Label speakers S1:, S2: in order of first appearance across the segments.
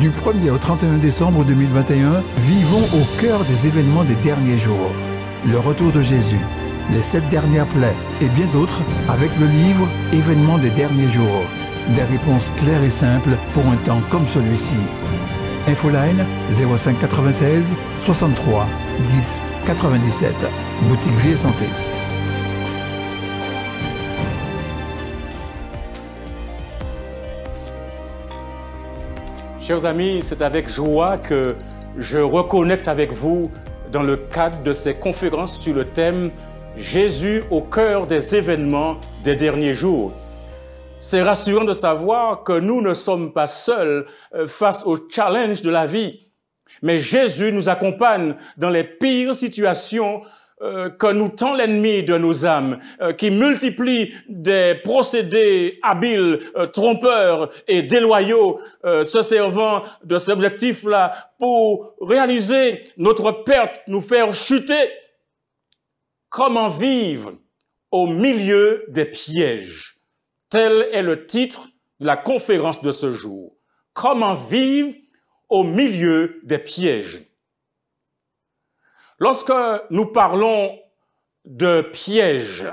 S1: Du 1er au 31 décembre 2021, vivons au cœur des événements des derniers jours. Le retour de Jésus, les 7 dernières plaies et bien d'autres avec le livre « Événements des derniers jours ». Des réponses claires et simples pour un temps comme celui-ci. Infoline 05 96 63 10 97. Boutique Vie et Santé.
S2: Chers amis, c'est avec joie que je reconnecte avec vous dans le cadre de ces conférences sur le thème « Jésus au cœur des événements des derniers jours ». C'est rassurant de savoir que nous ne sommes pas seuls face aux challenges de la vie, mais Jésus nous accompagne dans les pires situations que nous tend l'ennemi de nos âmes, qui multiplie des procédés habiles, trompeurs et déloyaux, se servant de ces objectifs-là pour réaliser notre perte, nous faire chuter. Comment vivre au milieu des pièges? Tel est le titre de la conférence de ce jour. Comment vivre au milieu des pièges? Lorsque nous parlons de pièges,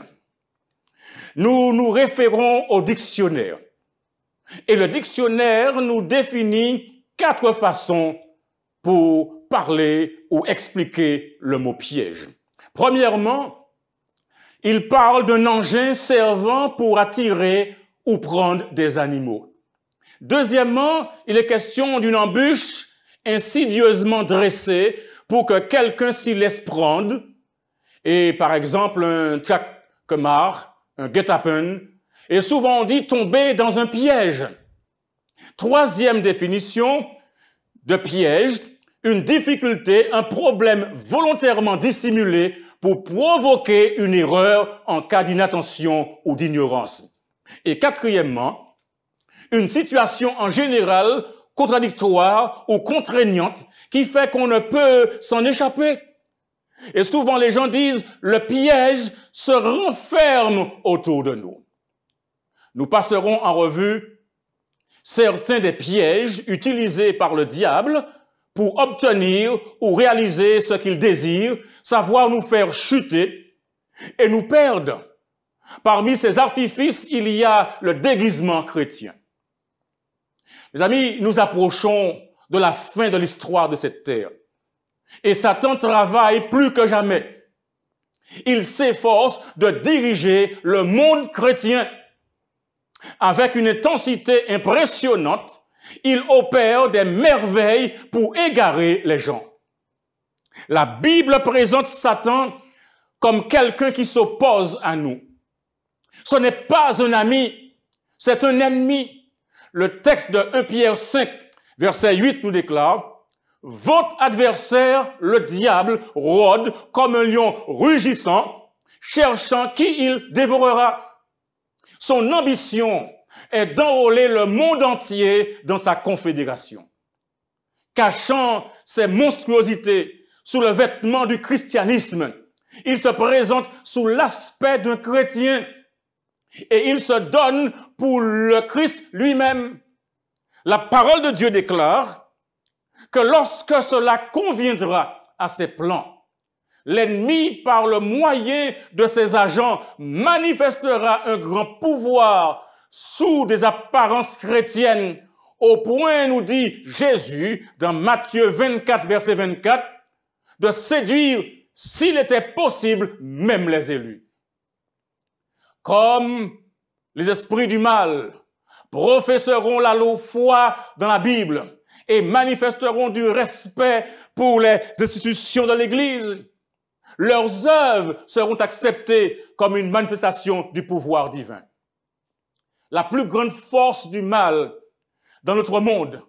S2: nous nous référons au dictionnaire. Et le dictionnaire nous définit 4 façons pour parler ou expliquer le mot piège. Premièrement, il parle d'un engin servant pour attirer ou prendre des animaux. Deuxièmement, il est question d'une embûche insidieusement dressée pour que quelqu'un s'y laisse prendre, et par exemple un traquemar, un guet-apens, et souvent on dit tomber dans un piège. Troisième définition de piège, une difficulté, un problème volontairement dissimulé pour provoquer une erreur en cas d'inattention ou d'ignorance. Et quatrièmement, une situation en général contradictoire ou contraignante qui fait qu'on ne peut s'en échapper. Et souvent les gens disent « le piège se renferme autour de nous ». Nous passerons en revue certains des pièges utilisés par le diable pour obtenir ou réaliser ce qu'il désire, savoir nous faire chuter et nous perdre. Parmi ces artifices, il y a le déguisement chrétien. Mes amis, nous approchons de la fin de l'histoire de cette terre. Et Satan travaille plus que jamais. Il s'efforce de diriger le monde chrétien. Avec une intensité impressionnante, il opère des merveilles pour égarer les gens. La Bible présente Satan comme quelqu'un qui s'oppose à nous. Ce n'est pas un ami, c'est un ennemi. Le texte de 1 Pierre 5, verset 8 nous déclare « Votre adversaire, le diable, rôde comme un lion rugissant, cherchant qui il dévorera. Son ambition est d'enrôler le monde entier dans sa confédération. Cachant ses monstruosités sous le vêtement du christianisme, il se présente sous l'aspect d'un chrétien et il se donne pour le Christ lui-même. La parole de Dieu déclare que lorsque cela conviendra à ses plans, l'ennemi, par le moyen de ses agents, manifestera un grand pouvoir sous des apparences chrétiennes, au point, nous dit Jésus, dans Matthieu 24, verset 24, de séduire, s'il était possible, même les élus. Comme les esprits du mal professeront la foi dans la Bible et manifesteront du respect pour les institutions de l'Église, leurs œuvres seront acceptées comme une manifestation du pouvoir divin. La plus grande force du mal dans notre monde,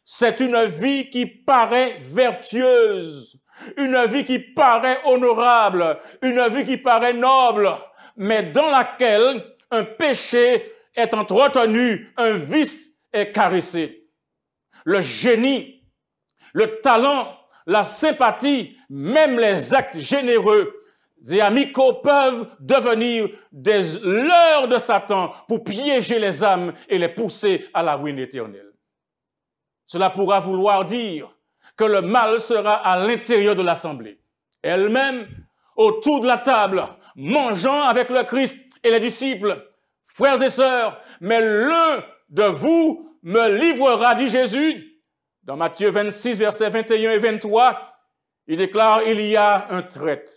S2: c'est une vie qui paraît vertueuse, une vie qui paraît honorable, une vie qui paraît noble, mais dans laquelle un péché est entretenu, un vice est caressé. Le génie, le talent, la sympathie, même les actes généreux et amicaux peuvent devenir des leurres de Satan pour piéger les âmes et les pousser à la ruine éternelle. Cela pourra vouloir dire que le mal sera à l'intérieur de l'assemblée. Elle-même, autour de la table, mangeant avec le Christ et les disciples, frères et sœurs, mais l'un de vous me livrera, dit Jésus. Dans Matthieu 26, versets 21 et 23, il déclare, il y a un traître.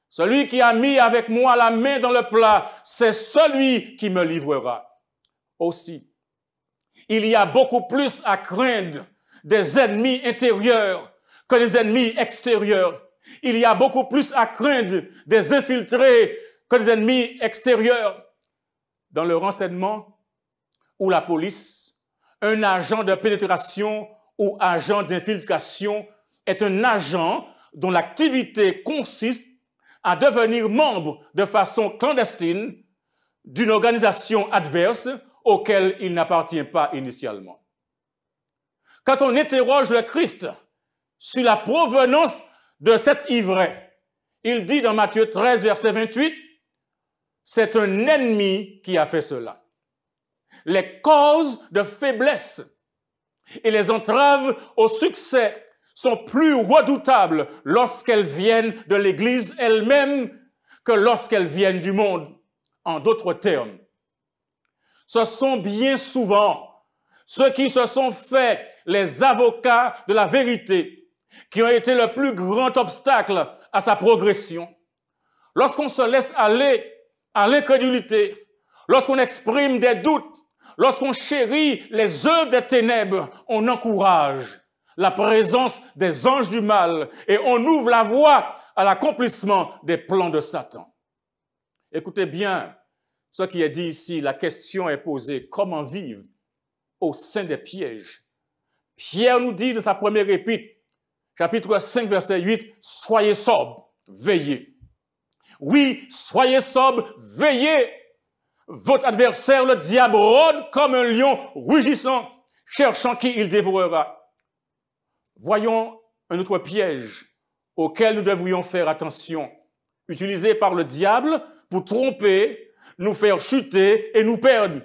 S2: Celui qui a mis avec moi la main dans le plat, c'est celui qui me livrera. Aussi, il y a beaucoup plus à craindre des ennemis intérieurs que des ennemis extérieurs. Il y a beaucoup plus à craindre des infiltrés que des ennemis extérieurs. Dans le renseignement ou la police, un agent de pénétration ou agent d'infiltration est un agent dont l'activité consiste à devenir membre de façon clandestine d'une organisation adverse auquel il n'appartient pas initialement. Quand on interroge le Christ sur la provenance de cet ivraie, il dit dans Matthieu 13, verset 28, « C'est un ennemi qui a fait cela. » Les causes de faiblesse et les entraves au succès sont plus redoutables lorsqu'elles viennent de l'Église elle-même que lorsqu'elles viennent du monde. En d'autres termes, ce sont bien souvent ceux qui se sont fait les avocats de la vérité qui ont été le plus grand obstacle à sa progression. Lorsqu'on se laisse aller à l'incrédulité, lorsqu'on exprime des doutes, lorsqu'on chérit les œuvres des ténèbres, on encourage la présence des anges du mal et on ouvre la voie à l'accomplissement des plans de Satan. Écoutez bien ce qui est dit ici, la question est posée, comment vivre au sein des pièges? Pierre nous dit dans sa première épître, chapitre 5, verset 8, « Soyez sobres, veillez. » Oui, soyez sobres, veillez. Votre adversaire, le diable, rôde comme un lion rugissant, cherchant qui il dévorera. Voyons un autre piège auquel nous devrions faire attention, utilisé par le diable pour tromper, nous faire chuter et nous perdre.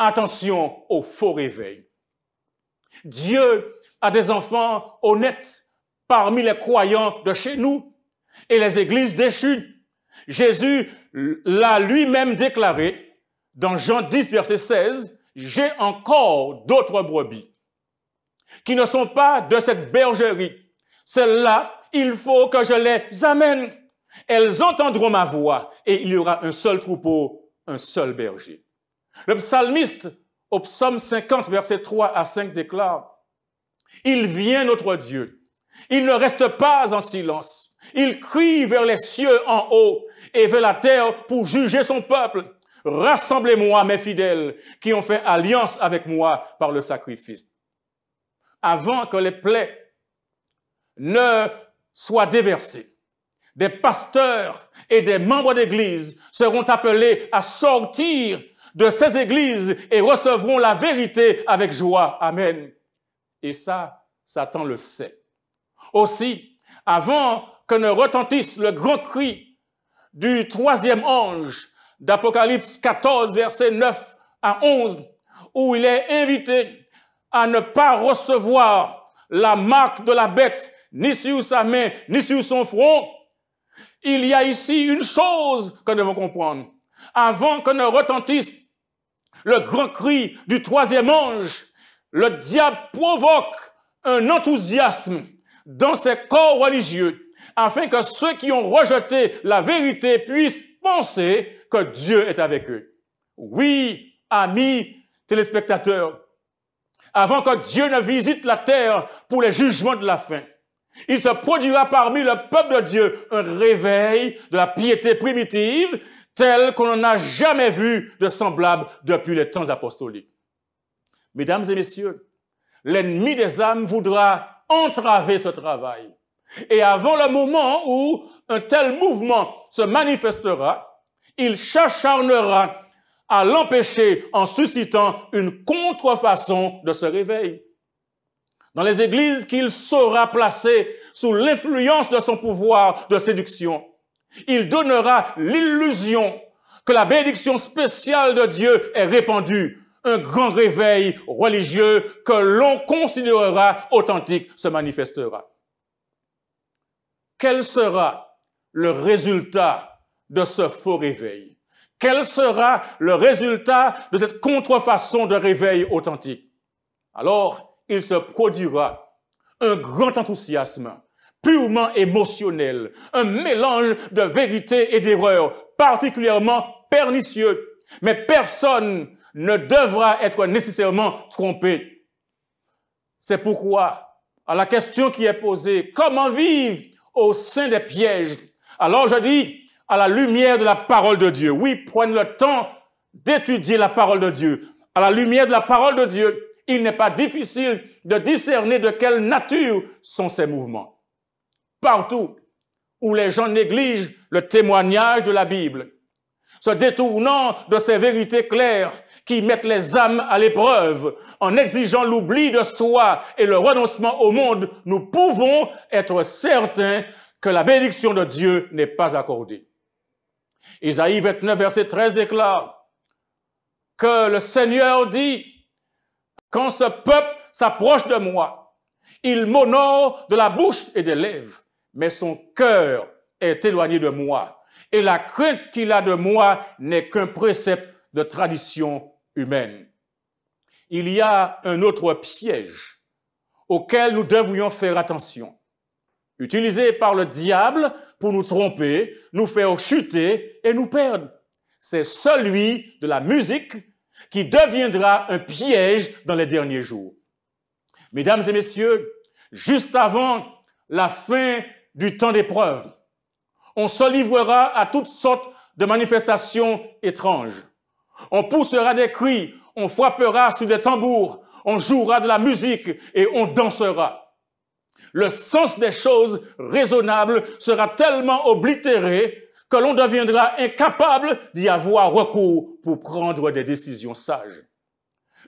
S2: Attention au faux réveil. Dieu a des enfants honnêtes parmi les croyants de chez nous et les églises déchues. Jésus l'a lui-même déclaré dans Jean 10, verset 16, « J'ai encore d'autres brebis qui ne sont pas de cette bergerie. Celles-là, il faut que je les amène. Elles entendront ma voix et il y aura un seul troupeau, un seul berger. » Le psalmiste, au psaume 50, verset 3 à 5, déclare, « Il vient notre Dieu. Il ne reste pas en silence. Il crie vers les cieux en haut et vers la terre pour juger son peuple. Rassemblez-moi, mes fidèles, qui ont fait alliance avec moi par le sacrifice. » Avant que les plaies ne soient déversées, des pasteurs et des membres d'église seront appelés à sortir de ces églises et recevront la vérité avec joie. Amen. Et ça, Satan le sait. Aussi, avant que ne retentisse le grand cri du troisième ange d'Apocalypse 14, versets 9 à 11, où il est invité à ne pas recevoir la marque de la bête, ni sur sa main, ni sur son front, il y a ici une chose que nous devons comprendre. Avant que ne retentisse le grand cri du troisième ange, le diable provoque un enthousiasme dans ses corps religieux, afin que ceux qui ont rejeté la vérité puissent penser que Dieu est avec eux. Oui, amis téléspectateurs, avant que Dieu ne visite la terre pour les jugements de la fin, il se produira parmi le peuple de Dieu un réveil de la piété primitive tel qu'on n'en a jamais vu de semblable depuis les temps apostoliques. Mesdames et messieurs, l'ennemi des âmes voudra entraver ce travail. Et avant le moment où un tel mouvement se manifestera, il s'acharnera à l'empêcher en suscitant une contrefaçon de ce réveil. Dans les églises qu'il saura placer sous l'influence de son pouvoir de séduction, il donnera l'illusion que la bénédiction spéciale de Dieu est répandue, un grand réveil religieux que l'on considérera authentique se manifestera. Quel sera le résultat de ce faux réveil? Quel sera le résultat de cette contrefaçon de réveil authentique? Alors, il se produira un grand enthousiasme, purement émotionnel, un mélange de vérité et d'erreur, particulièrement pernicieux. Mais personne ne devra être nécessairement trompé. C'est pourquoi, à la question qui est posée, comment vivre au sein des pièges? Alors je dis, à la lumière de la parole de Dieu. Oui, prenez le temps d'étudier la parole de Dieu. À la lumière de la parole de Dieu, il n'est pas difficile de discerner de quelle nature sont ces mouvements. Partout où les gens négligent le témoignage de la Bible, se détournant de ces vérités claires qui mettent les âmes à l'épreuve, en exigeant l'oubli de soi et le renoncement au monde, nous pouvons être certains que la bénédiction de Dieu n'est pas accordée. Isaïe 29, verset 13 déclare que le Seigneur dit, « Quand ce peuple s'approche de moi, il m'honore de la bouche et des lèvres, mais son cœur est éloigné de moi, et la crainte qu'il a de moi n'est qu'un précepte de tradition humaine. » Il y a un autre piège auquel nous devrions faire attention, utilisé par le diable pour nous tromper, nous faire chuter et nous perdre. C'est celui de la musique qui deviendra un piège dans les derniers jours. Mesdames et messieurs, juste avant la fin du temps d'épreuve, on se livrera à toutes sortes de manifestations étranges. On poussera des cris, on frappera sur des tambours, on jouera de la musique et on dansera. Le sens des choses raisonnables sera tellement oblitéré que l'on deviendra incapable d'y avoir recours pour prendre des décisions sages.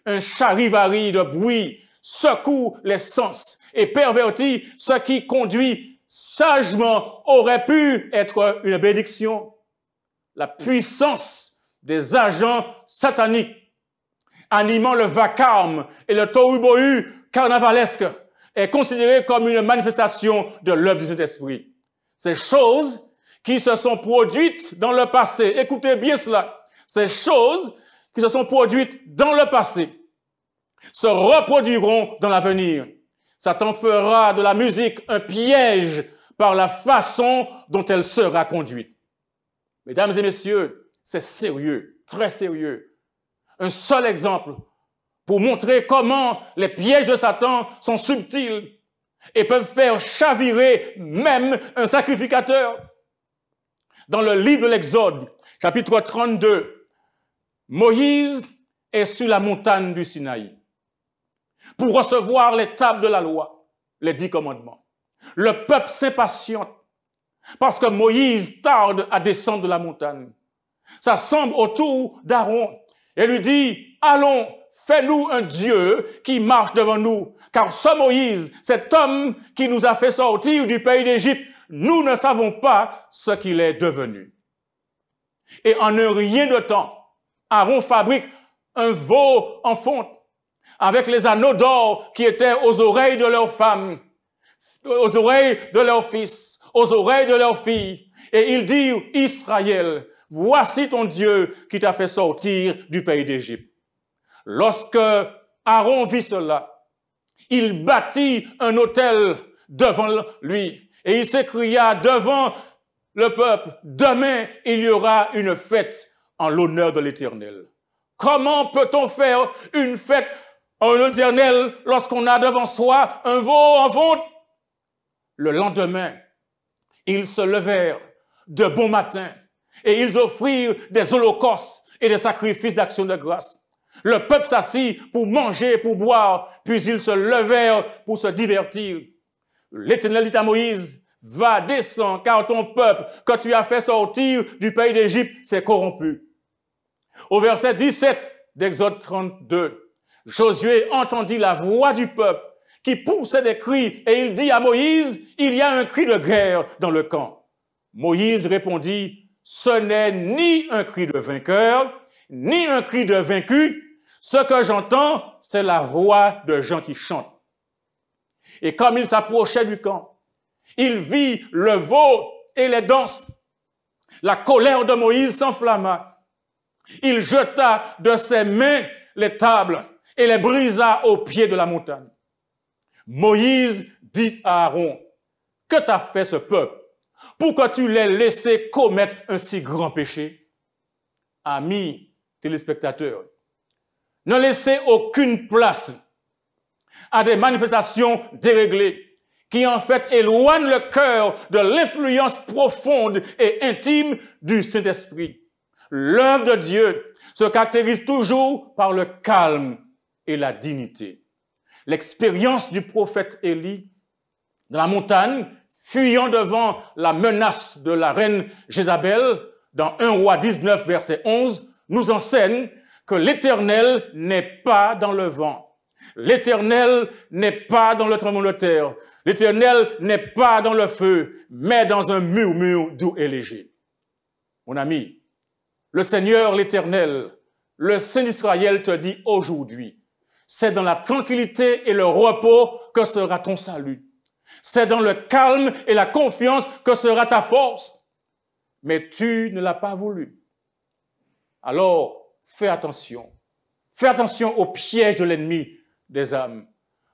S2: Un charivari de bruit secoue les sens et pervertit ce qui conduit sagement aurait pu être une bénédiction. La puissance des agents sataniques animant le vacarme et le tohu-bohu carnavalesque est considérée comme une manifestation de l'œuvre du Saint-Esprit. Ces choses qui se sont produites dans le passé, écoutez bien cela, ces choses qui se sont produites dans le passé se reproduiront dans l'avenir. Satan fera de la musique un piège par la façon dont elle sera conduite. Mesdames et messieurs, c'est sérieux, très sérieux. Un seul exemple pour montrer comment les pièges de Satan sont subtils et peuvent faire chavirer même un sacrificateur. Dans le livre de l'Exode, chapitre 32, Moïse est sur la montagne du Sinaï pour recevoir les tables de la loi, les 10 commandements. Le peuple s'impatiente parce que Moïse tarde à descendre de la montagne. S'assemble autour d'Aaron et lui dit, « Allons, fais-nous un Dieu qui marche devant nous, car ce Moïse, cet homme qui nous a fait sortir du pays d'Égypte, nous ne savons pas ce qu'il est devenu. » Et en un rien de temps, Aaron fabrique un veau en fonte avec les anneaux d'or qui étaient aux oreilles de leurs femmes, aux oreilles de leurs fils, aux oreilles de leurs filles. Et il dit, « Israël, voici ton Dieu qui t'a fait sortir du pays d'Égypte. » Lorsque Aaron vit cela, il bâtit un autel devant lui et il s'écria devant le peuple, « Demain, il y aura une fête en l'honneur de l'Éternel. » Comment peut-on faire une fête en l'Éternel lorsqu'on a devant soi un veau en fonte? Le lendemain, ils se levèrent de bon matin et ils offrirent des holocaustes et des sacrifices d'action de grâce. Le peuple s'assit pour manger, pour boire, puis ils se levèrent pour se divertir. L'Éternel dit à Moïse, « Va, descends, car ton peuple que tu as fait sortir du pays d'Égypte s'est corrompu. » Au verset 17 d'Exode 32, Josué entendit la voix du peuple qui poussait des cris et il dit à Moïse, « Il y a un cri de guerre dans le camp. » Moïse répondit, « Ce n'est ni un cri de vainqueur, ni un cri de vaincu, Ce que j'entends, c'est la voix de gens qui chantent. Et comme il s'approchait du camp, il vit le veau et les danses. La colère de Moïse s'enflamma. Il jeta de ses mains les tables et les brisa au pied de la montagne. Moïse dit à Aaron, « Que t'a fait ce peuple pour que tu l'aies laissé commettre un si grand péché? » Amis téléspectateurs, ne laissez aucune place à des manifestations déréglées qui en fait éloignent le cœur de l'influence profonde et intime du Saint-Esprit. L'œuvre de Dieu se caractérise toujours par le calme et la dignité. L'expérience du prophète Élie dans la montagne, fuyant devant la menace de la reine Jézabel, dans 1 Roi 19, verset 11, nous enseigne que l'Éternel n'est pas dans le vent. L'Éternel n'est pas dans le tremblement de terre. L'Éternel n'est pas dans le feu, mais dans un murmure doux et léger. Mon ami, le Seigneur, l'Éternel, le Saint d'Israël te dit aujourd'hui, c'est dans la tranquillité et le repos que sera ton salut. C'est dans le calme et la confiance que sera ta force. Mais tu ne l'as pas voulu. Alors, fais attention. Fais attention au piège de l'ennemi des âmes.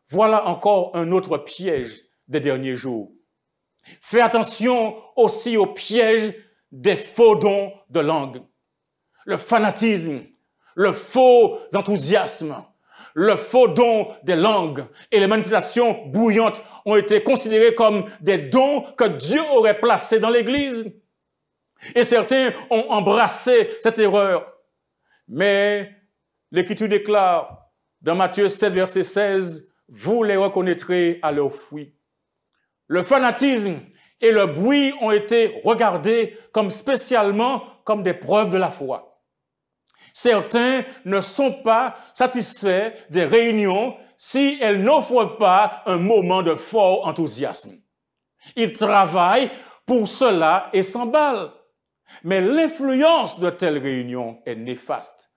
S2: Voilà encore un autre piège des derniers jours. Fais attention aussi au piège des faux dons de langue. Le fanatisme, le faux enthousiasme, le faux don des langues et les manifestations bouillantes ont été considérés comme des dons que Dieu aurait placés dans l'Église. Et certains ont embrassé cette erreur. Mais l'Écriture déclare dans Matthieu 7, verset 16, « Vous les reconnaîtrez à leurs fruits. » Le fanatisme et le bruit ont été regardés comme spécialement comme des preuves de la foi. Certains ne sont pas satisfaits des réunions si elles n'offrent pas un moment de fort enthousiasme. Ils travaillent pour cela et s'emballent. Mais l'influence de telles réunions est néfaste.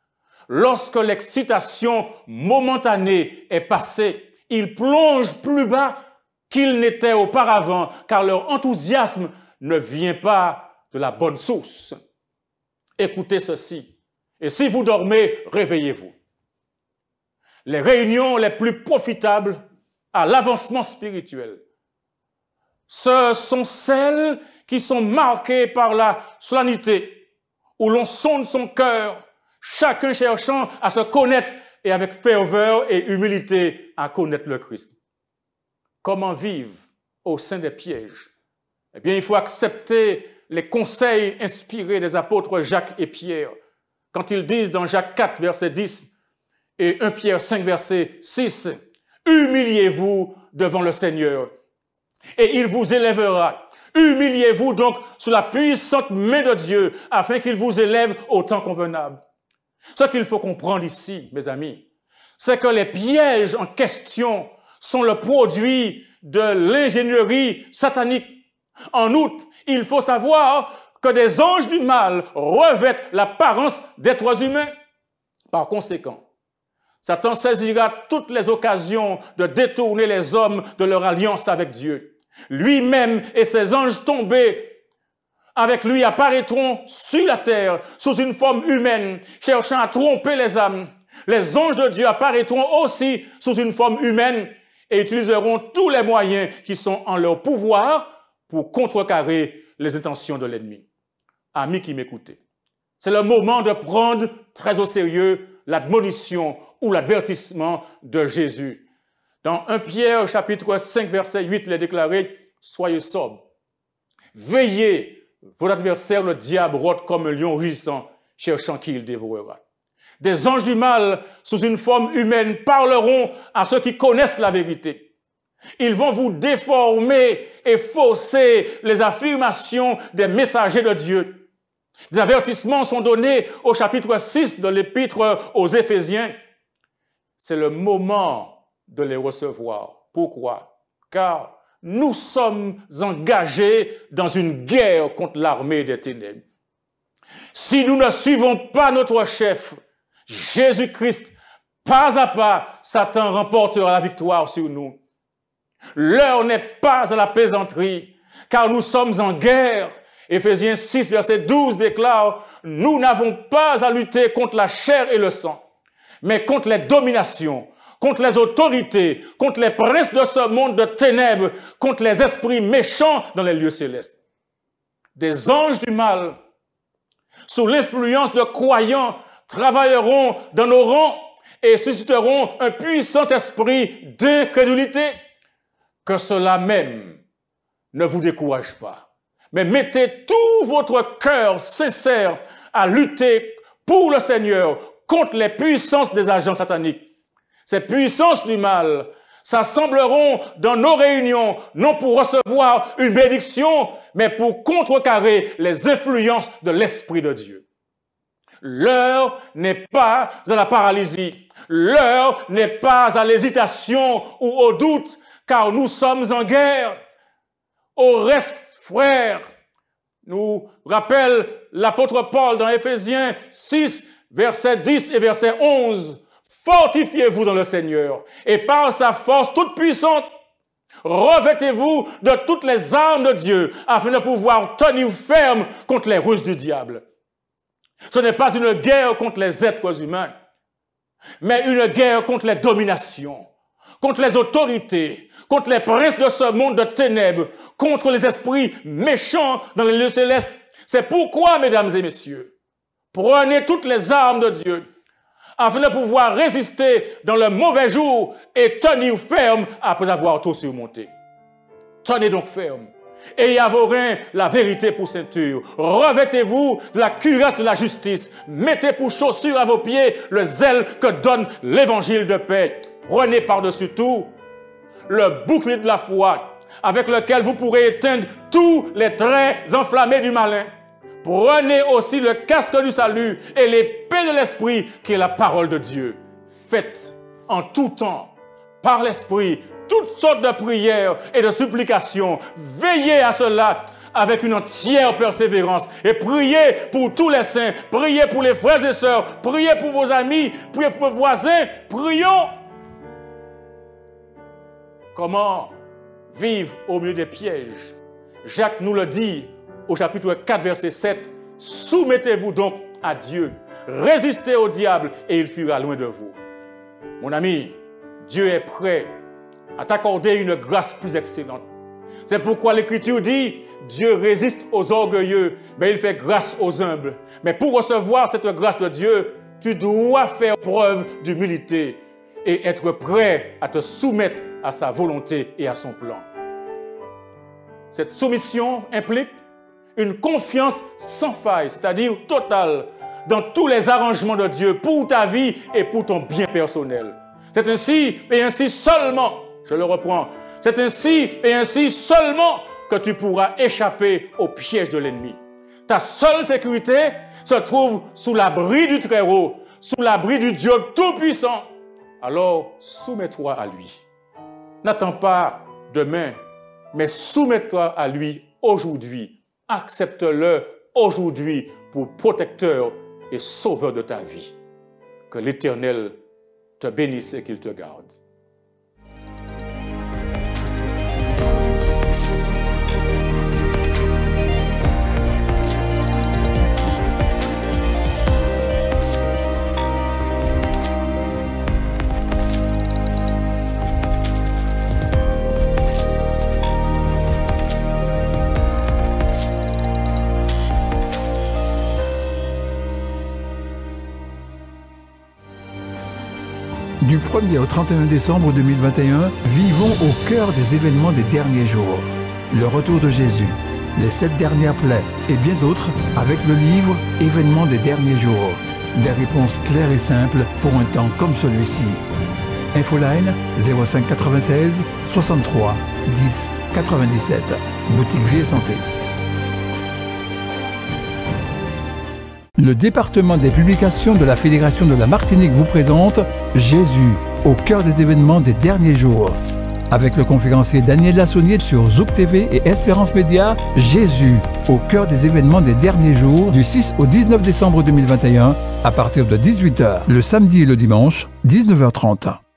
S2: Lorsque l'excitation momentanée est passée, ils plongent plus bas qu'ils n'étaient auparavant, car leur enthousiasme ne vient pas de la bonne source. Écoutez ceci, et si vous dormez, réveillez-vous. Les réunions les plus profitables à l'avancement spirituel, ce sont celles qui sont marquées par la solennité, où l'on sonde son cœur, chacun cherchant à se connaître et avec ferveur et humilité à connaître le Christ. Comment vivre au sein des pièges? Eh bien, il faut accepter les conseils inspirés des apôtres Jacques et Pierre, quand ils disent dans Jacques 4, verset 10 et 1 Pierre 5, verset 6, « Humiliez-vous devant le Seigneur, et il vous élèvera. Humiliez-vous donc sous la puissante main de Dieu, afin qu'il vous élève au temps convenable. » Ce qu'il faut comprendre ici, mes amis, c'est que les pièges en question sont le produit de l'ingénierie satanique. En outre, il faut savoir que des anges du mal revêtent l'apparence d'êtres humains. Par conséquent, Satan saisira toutes les occasions de détourner les hommes de leur alliance avec Dieu. Lui-même et ses anges tombés avec lui apparaîtront sur la terre sous une forme humaine, cherchant à tromper les âmes. Les anges de Dieu apparaîtront aussi sous une forme humaine et utiliseront tous les moyens qui sont en leur pouvoir pour contrecarrer les intentions de l'ennemi. Amis qui m'écoutez, c'est le moment de prendre très au sérieux l'admonition ou l'advertissement de Jésus. Dans 1 Pierre, chapitre 5, verset 8, il est déclaré « Soyez sobres, veillez, votre adversaire, le diable, rôde comme un lion rugissant, cherchant qui il dévorera. » Des anges du mal, sous une forme humaine, parleront à ceux qui connaissent la vérité. Ils vont vous déformer et fausser les affirmations des messagers de Dieu. Des avertissements sont donnés au chapitre 6 de l'épître aux Éphésiens. C'est le moment de les recevoir. Pourquoi? Car nous sommes engagés dans une guerre contre l'armée des ténèbres. Si nous ne suivons pas notre chef, Jésus-Christ, Pas à pas, Satan remportera la victoire sur nous. L'heure n'est pas à la plaisanterie, car nous sommes en guerre. Éphésiens 6, verset 12 déclare, « Nous n'avons pas à lutter contre la chair et le sang, mais contre les dominations, contre les autorités, contre les princes de ce monde de ténèbres, contre les esprits méchants dans les lieux célestes. » Des anges du mal, sous l'influence de croyants, travailleront dans nos rangs et susciteront un puissant esprit d'incrédulité. Que cela même ne vous décourage pas, mais mettez tout votre cœur sincère à lutter pour le Seigneur contre les puissances des agents sataniques. Ces puissances du mal s'assembleront dans nos réunions, non pour recevoir une bénédiction, mais pour contrecarrer les influences de l'Esprit de Dieu. L'heure n'est pas à la paralysie, l'heure n'est pas à l'hésitation ou au doute, car nous sommes en guerre. Au reste, frères, nous rappelle l'apôtre Paul dans Éphésiens 6, versets 10 et verset 11. Fortifiez-vous dans le Seigneur et par sa force toute puissante, revêtez-vous de toutes les armes de Dieu afin de pouvoir tenir ferme contre les ruses du diable. Ce n'est pas une guerre contre les êtres humains, mais une guerre contre les dominations, contre les autorités, contre les princes de ce monde de ténèbres, contre les esprits méchants dans les lieux célestes. C'est pourquoi, mesdames et messieurs, prenez toutes les armes de Dieu afin de pouvoir résister dans le mauvais jour et tenir ferme après avoir tout surmonté. Tenez donc ferme. Ayez à vos reins la vérité pour ceinture. Revêtez-vous de la cuirasse de la justice. Mettez pour chaussure à vos pieds le zèle que donne l'évangile de paix. Prenez par-dessus tout le bouclier de la foi avec lequel vous pourrez éteindre tous les traits enflammés du malin. Prenez aussi le casque du salut et l'épée de l'esprit qui est la parole de Dieu. Faites en tout temps, par l'esprit, toutes sortes de prières et de supplications. Veillez à cela avec une entière persévérance et priez pour tous les saints, priez pour les frères et sœurs, priez pour vos amis, priez pour vos voisins. Prions. Comment vivre au milieu des pièges? Jacques nous le dit au chapitre 4, verset 7. Soumettez-vous donc à Dieu, résistez au diable et il fuira loin de vous. Mon ami, Dieu est prêt à t'accorder une grâce plus excellente. C'est pourquoi l'Écriture dit, Dieu résiste aux orgueilleux, mais il fait grâce aux humbles. Mais pour recevoir cette grâce de Dieu, tu dois faire preuve d'humilité et être prêt à te soumettre à sa volonté et à son plan. Cette soumission implique une confiance sans faille, c'est-à-dire totale, dans tous les arrangements de Dieu pour ta vie et pour ton bien personnel. C'est ainsi et ainsi seulement, je le reprends, c'est ainsi et ainsi seulement que tu pourras échapper au piège de l'ennemi. Ta seule sécurité se trouve sous l'abri du Très-Haut, sous l'abri du Dieu Tout-Puissant. Alors, soumets-toi à lui. N'attends pas demain, mais soumets-toi à lui aujourd'hui. Accepte-le aujourd'hui pour protecteur et sauveur de ta vie. Que l'Éternel te bénisse et qu'il te garde.
S1: Du 1er au 31 décembre 2021, vivons au cœur des événements des derniers jours. Le retour de Jésus, les 7 dernières plaies et bien d'autres avec le livre « Événements des derniers jours ». Des réponses claires et simples pour un temps comme celui-ci. Infoline 05 96 63 10 97. Boutique Vie et Santé. Le département des publications de la Fédération de la Martinique vous présente Jésus, au cœur des événements des derniers jours. Avec le conférencier Daniel Lassonnier sur Zouk TV et Espérance Média, Jésus, au cœur des événements des derniers jours du 6 au 19 décembre 2021 à partir de 18h le samedi et le dimanche, 19h30.